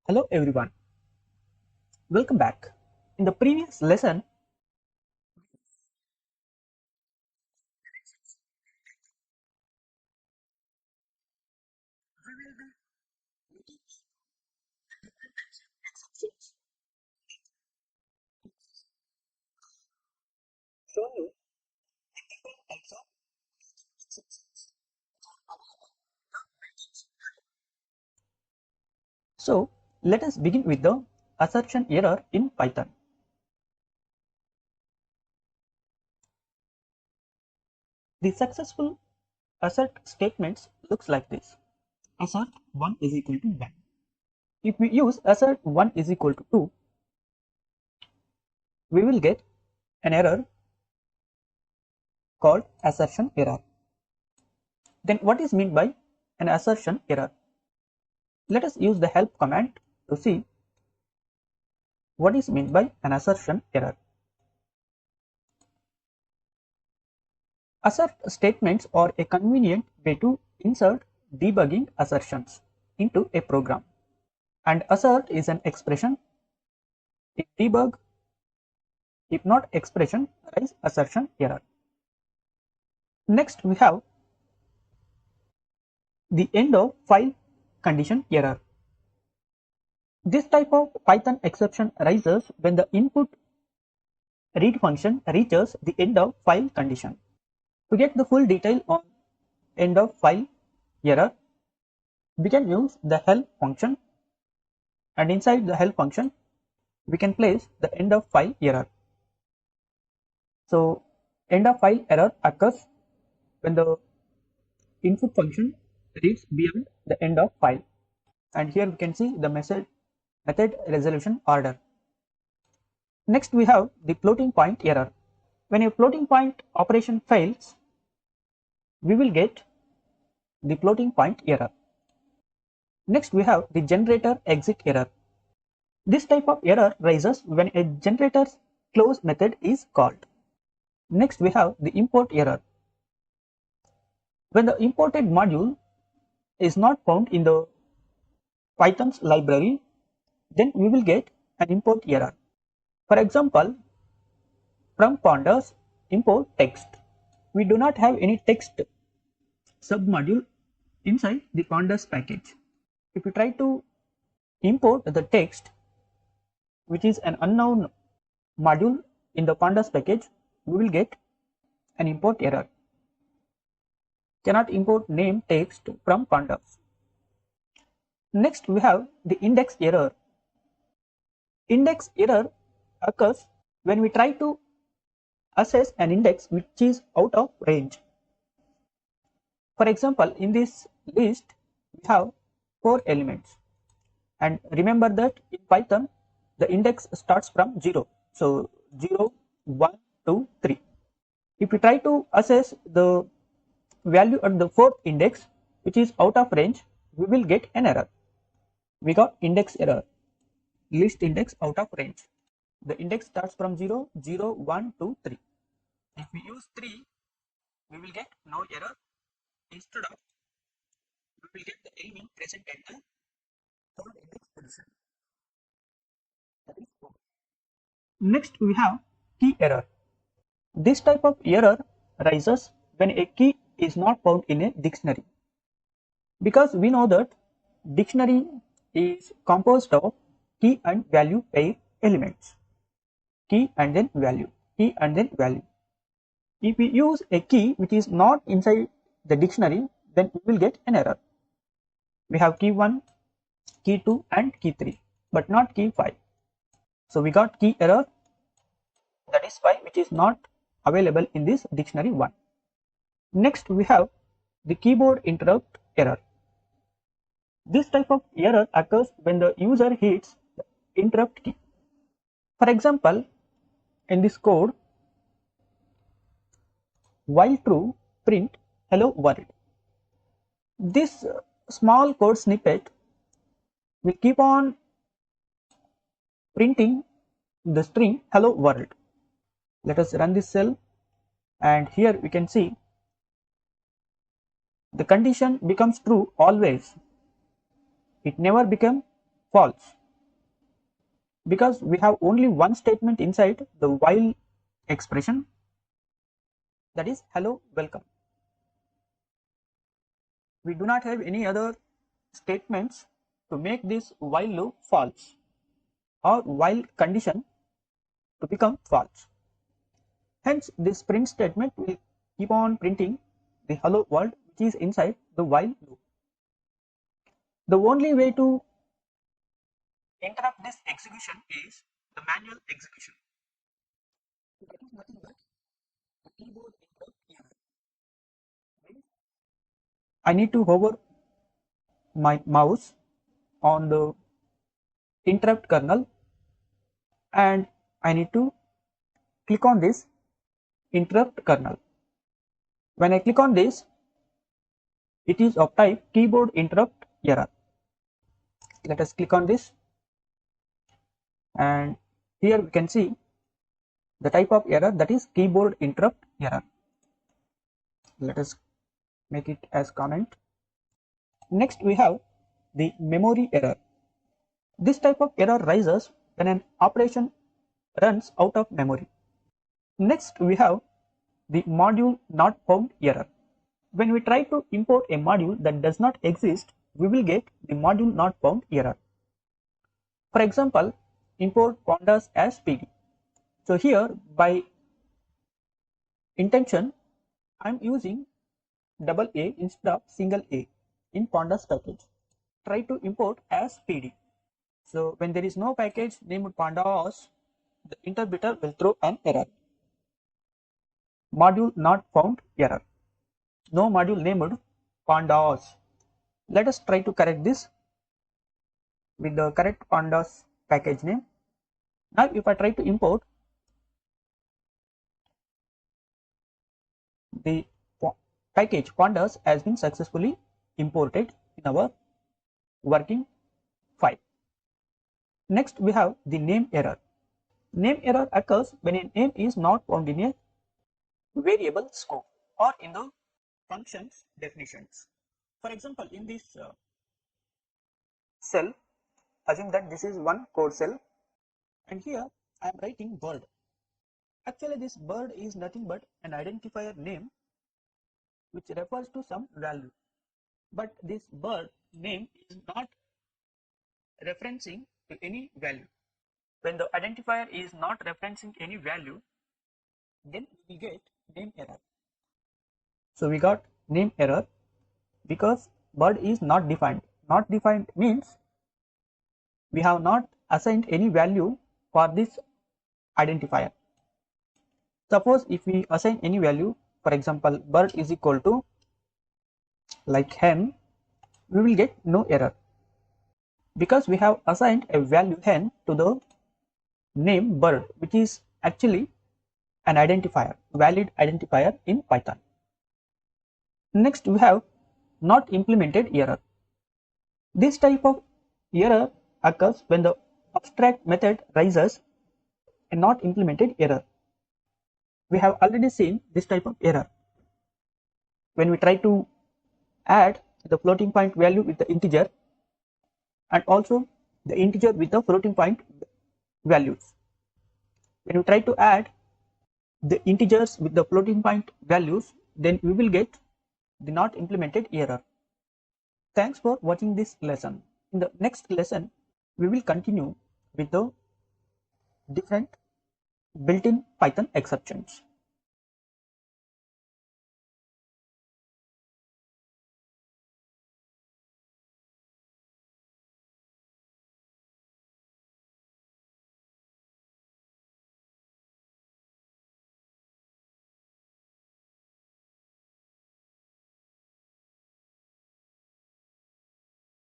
Hello everyone, welcome back. In the previous lesson, so let us begin with the assertion error in Python. The successful assert statements looks like this. Assert 1 is equal to 1. If we use assert 1 is equal to 2, we will get an error called assertion error. Then what is meant by an assertion error? Let us use the help command to see what is meant by an assertion error. Assert statements are a convenient way to insert debugging assertions into a program. And assert is an expression. If debug, if not expression, arise assertion error. Next we have the end of file condition error. This type of Python exception arises when the input read function reaches the end of file condition. To get the full detail on end of file error, we can use the help function, and inside the help function we can place the end of file error. So end of file error occurs when the input function reads beyond the end of file, and here we can see the method resolution order. Next we have the floating point error. When a floating point operation fails, we will get the floating point error. Next we have the generator exit error. This type of error rises when a generator's close method is called. Next we have the import error. When the imported module is not found in the Python's library, then we will get an import error. For example, from pandas import text. We do not have any text submodule inside the pandas package. If we try to import the text, which is an unknown module in the pandas package, we will get an import error. Cannot import name text from pandas. Next we have the index error. Index error occurs when we try to assess an index which is out of range. For example, in this list we have 4 elements, and remember that in Python the index starts from 0. So 0, 1, 2, 3. If we try to assess the value at the 4th index which is out of range, we will get an error. We got index error, list index out of range. The index starts from 0, 0, 1, 2, 3. If we use 3, we will get no error. Instead of, we will get the element present at the 3rd index position. That is 4. Next we have key error. This type of error arises when a key is not found in a dictionary, because we know that dictionary is composed of key and value pair elements. Key and then value, key and then value. If we use a key which is not inside the dictionary, then we will get an error. We have key 1, key 2 and key 3, but not key 5. So we got key error, that is 5, which is not available in this dictionary 1. Next we have the keyboard interrupt error. This type of error occurs when the user hits the interrupt key. For example, in this code, while true, print hello world. This small code snippet will keep on printing the string hello world. Let us run this cell, and here we can see the condition becomes true always. It never becomes false. because we have only one statement inside the while expression, that is hello, welcome. We do not have any other statements to make this while loop false or while condition to become false. Hence, this print statement will keep on printing the hello world which is inside the while loop. The only way to interrupt this execution is the manual execution. That is nothing but a keyboard interrupt error. I need to hover my mouse on the interrupt kernel and I need to click on this interrupt kernel. When I click on this, it is of type keyboard interrupt error. Let us click on this, and here we can see the type of error, that is keyboard interrupt error. Let us make it as comment. Next we have the memory error. This type of error rises when an operation runs out of memory. Next we have the module not found error. When we try to import a module that does not exist, we will get the module not found error. For example, import pandas as PD. So here by intention I am using double A instead of single A in pandas package. Try to import as PD. So when there is no package named pandas, the interpreter will throw an error. Module not found error. No module named pandas. Let us try to correct this with the correct pandas package name. Now if I try to import the package, pandas has been successfully imported in our working file. Next we have the name error. Name error occurs when a name is not found in a variable scope or in the functions definitions. For example, in this cell, assume that this is one code cell, and here I am writing bird. Actually this bird is nothing but an identifier name which refers to some value, but this bird name is not referencing to any value. When the identifier is not referencing any value, then we get name error. So we got name error because bird is not defined. Not defined means we have not assigned any value for this identifier. Suppose if we assign any value, for example bird is equal to like hen, we will get no error because we have assigned a value hen to the name bird, which is actually an identifier, valid identifier in Python. Next we have not implemented error. This type of error occurs when the abstract method rises a not implemented error. We have already seen this type of error when we try to add the floating point value with the integer and also the integer with the floating point values. When we try to add the integers with the floating point values, then we will get the not implemented error. Thanks for watching this lesson. In the next lesson, we will continue with the different built-in Python exceptions.